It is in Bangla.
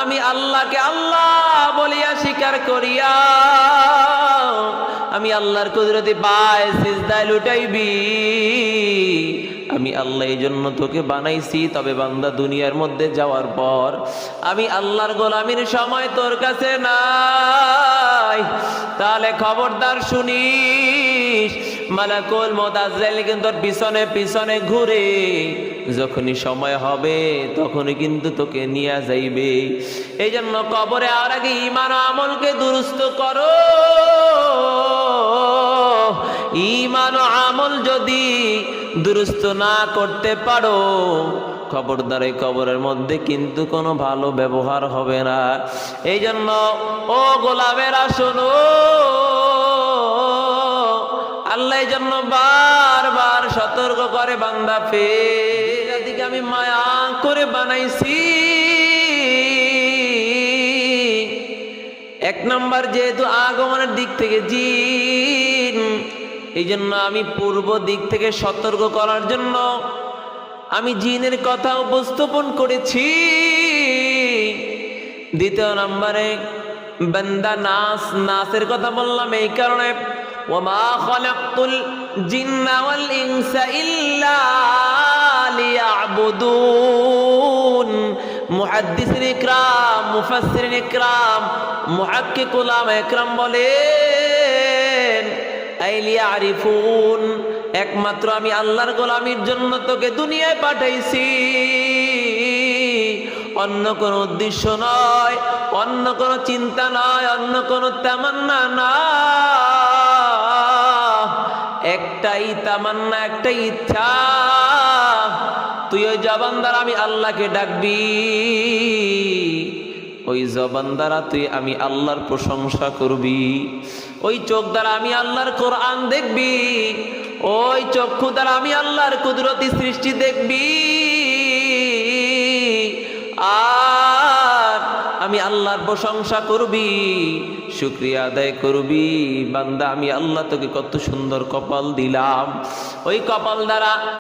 আমি আল্লাহকে আল্লাহ বলিয়া স্বীকার করিয়া আমি আল্লাহর কুদরতি পায় সিজদায় লুটাইবি। আমি আল্লাহ এই জন্য তোকে বানাইছি। তবে বান্দা দুনিয়ার মধ্যে যাওয়ার পর আমি আল্লাহর গোলামির সময় তোর কাছে নাই। তাহলে খবরদার শুনিস, মালাকুল মউত আজরাইল কিন্তু তোর পিছনে পিছনে ঘুরে, যখনই সময় হবে তখনই কিন্তু তোকে নিয়ে যাইবে। এই জন্য কবরে আর আগে ঈমান ও আমলকে দুরুস্ত করো। ঈমান ও আমল যদি দুরুস্ত না করতে পারো, খবরদার এই কবরের মধ্যে কিন্তু কোনো ভালো ব্যবহার হবে না। এই জন্য ও গোলামেরা শোনো, আল্লাহ এই জন্য বারবার সতর্ক করে, বান্দা ফের এদিকে আমি মায়া করে বানাইছি। এক নাম্বার যেহেতু আগমনের দিক থেকে জিন, এই জন্য আমি পূর্ব দিক থেকে সতর্ক করার জন্য আমি জিনের কথা উপস্থাপন করেছি। দ্বিতীয় নম্বরে বান্দা নাসের কথা বললাম এই কারণে, ওয়ামা খালাকতুল জিন্না ওয়াল ইনসা ইল্লা লিয়াবুদুন। মুহাদ্দিসিন ইকরাম, মুফাসসিরিন ইকরাম, মুহাক্কিক উলামা ইকরাম বলেন আই লিয়ারিফুন, একমাত্র আমি আল্লাহর গোলামির জন্য তোকে দুনিয়ায় পাঠাইছি। অন্য কোনো উদ্দেশ্য নয়, অন্য কোনো চিন্তা নয়, অন্য কোনো তামান্না না। একটাই তামান্না, একটাই ইচ্ছা, তুই ওই জবান দ্বারা আমি আল্লাহকে ডাকবি, ওই জবান দ্বারা তুই আমি আল্লাহর প্রশংসা করবি, ওই চোখ দ্বারা আমি আল্লাহর কোরআন দেখবি, ওই চক্ষু দ্বারা আমি আল্লাহর কুদরতি সৃষ্টি দেখবি, আর আমি আল্লাহর প্রশংসা করবি, শুকরিয়া আদায় করবি। বান্দা আমি আল্লাহ তোকে কত সুন্দর কপাল দিলাম, ওই কপাল দ্বারা